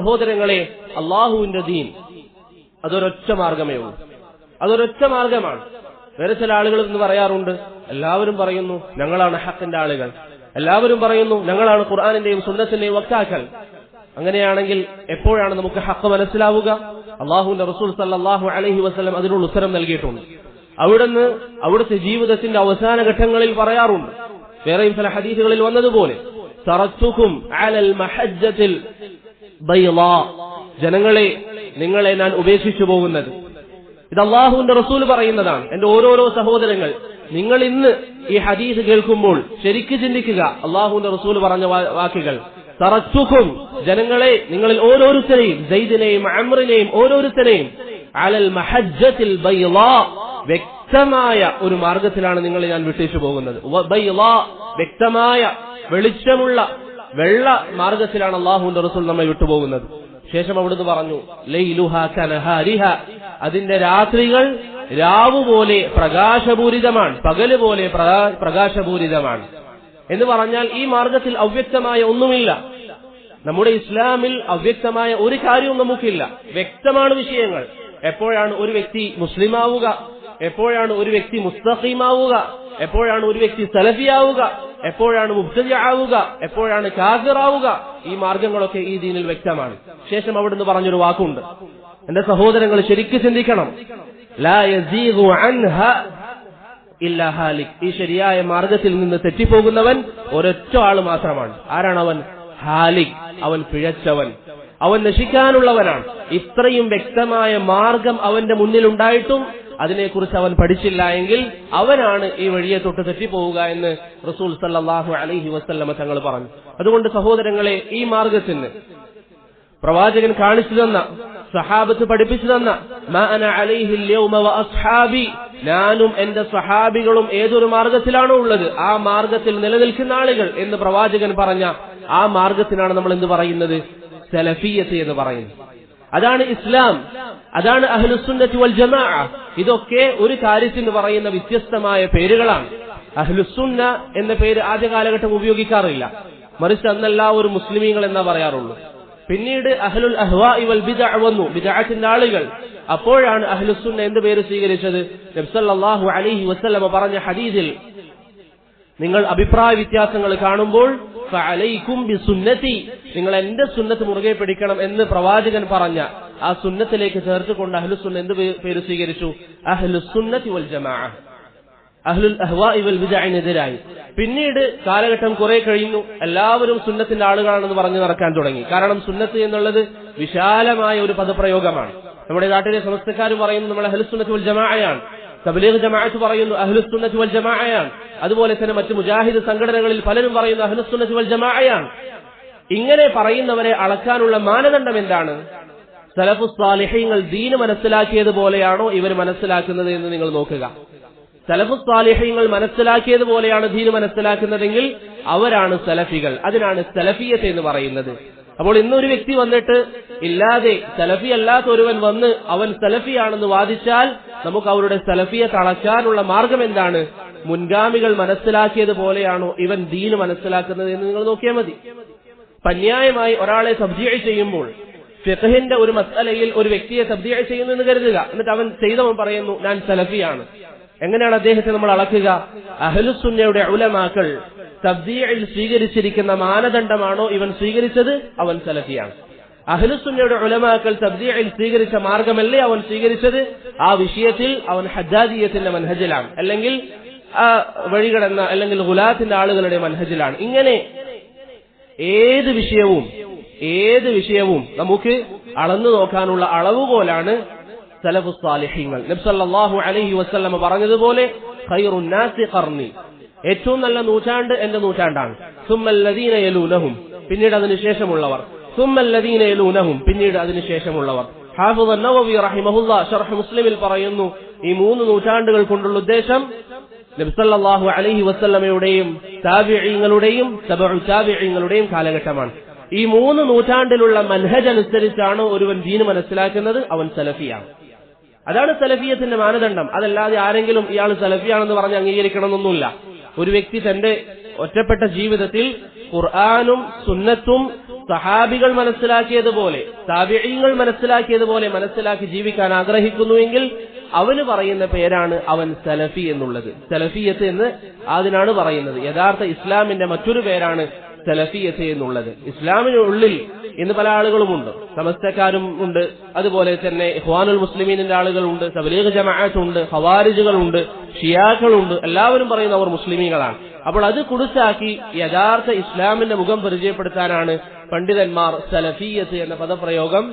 സഹോദരങ്ങളെ, അള്ളാഹുവിന്റെ ദീൻ അതൊരൊറ്റ മാർഗമേ ഉള്ളൂ. അതൊരൊറ്റ മാർഗമാണ്. വേറെ ചില ആളുകൾ എന്ന് പറയാറുണ്ട്, എല്ലാവരും പറയുന്നു ഞങ്ങളാണ് ഹഖിന്റെ ആളുകൾ, എല്ലാവരും പറയുന്നു ഞങ്ങളാണ് ഖുർആനിന്റെയും സുന്നത്തിന്റെയും വക്താക്കൾ. അങ്ങനെയാണെങ്കിൽ എപ്പോഴാണ് നമുക്ക് ഹഖ് മനസ്സിലാവുക? അള്ളാഹുവിന്റെ റസൂൽ സല്ലല്ലാഹു അലൈഹി വസല്ലം അതിനുള്ള ഉത്തരം നൽകിയിട്ടുണ്ട്. അവിടുത്തെ ജീവിതത്തിന്റെ അവസാന ഘട്ടങ്ങളിൽ പറയാറുണ്ട്, വേറെയും ചില ഹദീസുകളിൽ വന്നതുപോലെ, തറക്തുകും അലൽ മഹജ്ജത്തിൽ ബൈളാ, ജനങ്ങളെ നിങ്ങളെ ഞാൻ ഉപേക്ഷിച്ചു പോകുന്നത്. ഇത് അള്ളാഹുവിന്റെ റസൂൽ പറയുന്നതാണ്. എന്റെ ഓരോരോ സഹോദരങ്ങൾ, നിങ്ങൾ ഇന്ന് ഈ ഹദീസ് കേൾക്കുമ്പോൾ ശരിക്ക് ചിന്തിക്കുക. അള്ളാഹുവിന്റെ റസൂൽ പറഞ്ഞ വാക്കുകൾ, തറക്തുകും, ജനങ്ങളെ നിങ്ങളിൽ ഓരോരുത്തരെയും, സൈദിനെയും അംറിനെയും ഓരോരുത്തരെയും, അലൽ മഹജ്ജത്തിൽ ബൈളാ, വ്യക്തമായ ഒരു മാർഗത്തിലാണ് നിങ്ങളെ ഞാൻ വിട്ടേച്ചു പോകുന്നത്. ബൈളാ, വ്യക്തമായ വെളിച്ചമുള്ള വെള്ള മാർഗത്തിലാണ് അള്ളാഹുവിന്റെ റസൂൽ നമ്മെ വിട്ടുപോകുന്നത്. ശേഷം അവിടുന്ന് പറഞ്ഞു, ലൈലുഹാ കനഹാരിഹ, അതിന്റെ രാത്രികൾ രാവുപോലെ പ്രകാശപൂരിതമാണ്, പകല് പോലെ പ്രകാശപൂരിതമാണ്. എന്ന് പറഞ്ഞാൽ ഈ മാർഗത്തിൽ അവ്യക്തമായ ഒന്നുമില്ല. നമ്മുടെ ഇസ്ലാമിൽ അവ്യക്തമായ ഒരു കാര്യവും നമുക്കില്ല. വ്യക്തമാണ് വിഷയങ്ങൾ. എപ്പോഴാണ് ഒരു വ്യക്തി മുസ്ലിമാവുക, എപ്പോഴാണ് ഒരു വ്യക്തി മുസ്തഖീമാവുക, എപ്പോഴാണ് ഒരു വ്യക്തി സലഫിയാവുക, എപ്പോഴാണ് മുബ്തദി ആവുക, എപ്പോഴാണ് കാഫിറാവുക, ഈ മാർഗങ്ങളൊക്കെ ഈ ദീനിൽ വ്യക്തമാണ്. ശേഷം അവിടുന്ന് പറഞ്ഞൊരു വാക്കുണ്ട്, എന്റെ സഹോദരങ്ങൾ ശരിക്കും ചിന്തിക്കണം, ലാ യസീഗു അൻഹ ഇല്ലാ ഹാലിക്, ഈ ശരിയായ മാർഗത്തിൽ നിന്ന് തെറ്റിപ്പോകുന്നവൻ ഒരൊറ്റ ആള് മാത്രമാണ്. ആരാണവൻ? ഹാലിക്, അവൻ പിഴച്ചവൻ, അവൻ നശിക്കാനുള്ളവനാണ്. ഇത്രയും വ്യക്തമായ മാർഗം അവന്റെ മുന്നിലുണ്ടായിട്ടും അതിനെക്കുറിച്ച് അവൻ പഠിച്ചില്ല എങ്കിൽ അവനാണ് ഈ വഴിയെ തൊട്ട് തെറ്റിപ്പോവുക എന്ന് റസൂൽ സല്ലല്ലാഹു അലൈഹി വസല്ലമ തങ്ങൾ പറഞ്ഞു. അതുകൊണ്ട് സഹോദരങ്ങളെ, ഈ മാർഗത്തിന് പ്രവാചകൻ കാണിച്ചു തന്ന, സഹാബത്ത് പഠിപ്പിച്ചു തന്ന, മാ അന അലൈഹിൽ യൗമ വ അസ്ഹാബി, ഞാനും എന്റെ സഹാബികളും ഏതൊരു മാർഗത്തിലാണോ ഉള്ളത് ആ മാർഗത്തിൽ നിലനിൽക്കുന്ന ആളുകൾ എന്ന് പ്രവാചകൻ പറഞ്ഞ ആ മാർഗത്തിനാണ് നമ്മൾ എന്ത് പറയുന്നത്? സലഫിയ്യത്ത് എന്ന് പറയുന്നത്. അതാണ് ഇസ്ലാം, അതാണ് അഹ്ലുസുന്നത്തി വൽ ജമാഅ. ഇതൊക്കെ ഒരു കാര്യത്തിന് പറയുന്ന വ്യത്യസ്തമായ പേരുകളാണ്. അഹ്ലുസുന്ന എന്ന പേര് ആദ്യ കാലഘട്ടം ഉപയോഗിക്കാറില്ല, മറിച്ച് അന്നെല്ലാവരും മുസ്ലിമീങ്ങൾ എന്നാ പറയാറുള്ളൂ. പിന്നീട് അഹ്ലുൽ അഹ്വാഇ വൽ ബിദ്അ വന്നു, ബിദ്അത്തിന്റെ ആളുകൾ. അപ്പോഴാണ് അഹ്ലുസുന്ന എന്ത് പേര് സ്വീകരിച്ചത്? നബി സല്ലല്ലാഹു അലൈഹി വസല്ലമ പറഞ്ഞ ഹദീസിൽ, നിങ്ങൾ അഭിപ്രായ വ്യത്യാസങ്ങൾ കാണുമ്പോൾ ഫഅലൈക്കും ബിസുന്നതി, നിങ്ങൾ എന്റെ സുന്നത്ത് മുറുകെ പിടിക്കണം എന്ന് പ്രവാചകൻ പറഞ്ഞ ആ സുന്നത്തിലേക്ക് ചേർത്തുകൊണ്ട് അഹ്ലുസുന്ന എന്ത് പേര് സ്വീകരിച്ചു? അഹ്ലുസുന്നത്തി വൽ ജമാഅ. അഹ്ലുൽ അഹ്വാഇ വൽ ബിദ്അഇനെതിരായി. പിന്നീട് കാലഘട്ടം കുറെ കഴിഞ്ഞു, എല്ലാവരും സുന്നത്തിന്റെ ആളുകളാണെന്ന് പറഞ്ഞു നടക്കാൻ തുടങ്ങി. കാരണം സുന്നത്ത് എന്നുള്ളത് വിശാലമായ ഒരു പദപ്രയോഗമാണ്. നമ്മുടെ നാട്ടിലെ സമസ്തക്കാർ പറയുന്നു നമ്മൾ അഹ്ലുസുന്നത്തി വൽ ജമാഅയാണ്, തബ്ലീഗ് ജമാഅത്ത് പറയുന്നു അഹ്ലുസുന്നത്തി വൽ ജമാഅയാണ്, അതുപോലെ തന്നെ മറ്റു മുജാഹിദ് സംഘടനകളിൽ പലരും പറയുന്നു അഹ്ലുസുന്നത്തി വൽ ജമാഅയാണ്. ഇങ്ങനെ പറയുന്നവരെ അളക്കാനുള്ള മാനദണ്ഡം എന്താണ്? സലഫുസ് സാലിഹീങ്ങൾ ദീൻ മനസ്സിലാക്കിയതുപോലെയാണോ ഇവർ മനസ്സിലാക്കുന്നത് എന്ന് നിങ്ങൾ നോക്കുക. സലഫുസ് സാലിഹീങ്ങൾ മനസ്സിലാക്കിയതുപോലെയാണ് ദീൻ മനസ്സിലാക്കുന്നതെങ്കിൽ അവരാണ് സലഫികൾ. അതിനാണ് സലഫിയത്ത് എന്ന് പറയുന്നത്. അപ്പോൾ ഇന്നൊരു വ്യക്തി വന്നിട്ട് ഇല്ലാതെ സലഫി അല്ലാത്ത ഒരുവൻ വന്ന് അവൻ സലഫിയാണെന്ന് വാദിച്ചാൽ നമുക്ക് അവരുടെ സലഫിയത്ത് അളക്കാനുള്ള മാർഗം എന്താണ്? മുൻഗാമികൾ മനസ്സിലാക്കിയതുപോലെയാണോ ഇവൻ ദീൻ മനസ്സിലാക്കുന്നത് എന്ന് നിങ്ങൾ നോക്കിയാൽ മതി. പന്യായമായി ഒരാളെ തബ്ദീഅ് ചെയ്യുമ്പോൾ, ഫിഖ്ഹിന്റെ ഒരു മസ്അലയിൽ ഒരു വ്യക്തിയെ തബ്ദീഅ് ചെയ്യുന്നു എന്ന് കരുതുക, എന്നിട്ട് അവൻ ചെയ്തവൻ പറയുന്നു ഞാൻ സലഫിയാണ്. എങ്ങനെയാണ് അദ്ദേഹത്തെ നമ്മൾ അളക്കുക? അഹ്ലുസുന്നയുടെ ഉലമാക്കൾ തബ്ദീഇൽ സ്വീകരിച്ചിരിക്കുന്ന മാനദണ്ഡമാണോ ഇവൻ സ്വീകരിച്ചത്? അവൻ സലഫിയാണ്. അഹ്ലുസുന്നയുടെ ഉലമാക്കൾ തബ്ദീഇൽ സ്വീകരിച്ച മാർഗമല്ലേ അവൻ സ്വീകരിച്ചത്? ആ വിഷയത്തിൽ അവൻ ഹദ്ദാദിയത്തിന്റെ മൻഹജിലാണ്, അല്ലെങ്കിൽ വഴികടന്ന അല്ലെങ്കിൽ ഗുലാത്തിന്റെ ആളുകളുടെ മൻഹജിലാണ്. ഇങ്ങനെ ഏത് വിഷയവും നമുക്ക് അളന്നു നോക്കാനുള്ള അളവുകോലാണ് സലഫുസ് സാലിഹീങ്ങൾ. നബി സല്ലല്ലാഹു അലൈഹി വസല്ലം പറഞ്ഞതുപോലെ ഖൈറുൻ നാസി ഖർനി, ഏറ്റവും നല്ല നൂറ്റാണ്ട് എന്റെ നൂറ്റാണ്ടാണ്. സുമ്മല്ലദീന യലൂനഹും, പിന്നീട് അതിനുശേഷമുള്ളവർ. സുമ്മല്ലദീന യലൂനഹും, പിന്നീട് അതിനുശേഷമുള്ളവർ. ഹാഫിദ് അൻ-നവവി റഹിമഹുല്ലാഹ് ശർഹ് മുസ്ലിമിൽ പറയുന്നു, ഈ 3 നൂറ്റാണ്ടുകൾ കൊണ്ടുള്ള ഉദ്ദേശം നബി സല്ലല്ലാഹു അലൈഹി വസല്ലമയുടെയും താബിഈങ്ങളുടെയും തബഉ താബിഈങ്ങളുടെയും കാലഘട്ടമാണ്. ഈ 3 നൂറ്റാണ്ടിലുള്ള മൻഹജ് അനുസരിച്ചാണോ ഒരുവൻ ദീൻ മനസ്സിലാക്കുന്നത് അവൻ സലഫിയാണ്. അതാണ് സലഫിയത്തിന്റെ മാനദണ്ഡം. അതല്ലാതെ ആരെങ്കിലും ഇയാൾ സലഫിയാണെന്ന് പറഞ്ഞ് അംഗീകരിക്കണമെന്നൊന്നുമില്ല. ഒരു വ്യക്തി തന്റെ ഒറ്റപ്പെട്ട ജീവിതത്തിൽ ഖുർആനും സുന്നത്തും സഹാബികൾ മനസ്സിലാക്കിയതുപോലെ താബിഈങ്ങൾ മനസ്സിലാക്കിയതുപോലെ മനസ്സിലാക്കി ജീവിക്കാൻ ആഗ്രഹിക്കുന്നുവെങ്കിൽ അവന് പറയുന്ന പേരാണ് അവൻ സലഫി എന്നുള്ളത്. സലഫിയത്ത് എന്ന് അതിനാണ് പറയുന്നത്. യഥാർത്ഥ ഇസ്ലാമിന്റെ മറ്റൊരു പേരാണ് സലഫിയത്ത് എന്നുള്ളത്. ഇസ്ലാമിനുള്ളിൽ ഇന്ന് പല ആളുകളുമുണ്ട്. സമസ്തക്കാരും ഉണ്ട്, അതുപോലെ തന്നെ ഇഖ്വാനുൽ മുസ്ലിമീനിന്റെ ആളുകളുണ്ട്, തബ്ലീഗ് ജമാഅത്ത് ഉണ്ട്, ഖവാരിജുകളുണ്ട്, ഷിയാക്കളുണ്ട്. എല്ലാവരും പറയുന്ന അവർ മുസ്ലിമീങ്ങളാണ്. അപ്പോൾ അത് കുടിച്ചാക്കി യഥാർത്ഥ ഇസ്ലാമിന്റെ മുഖം പരിചയപ്പെടുത്താനാണ് പണ്ഡിതന്മാർ സലഫിയത്ത് എന്ന പദപ്രയോഗം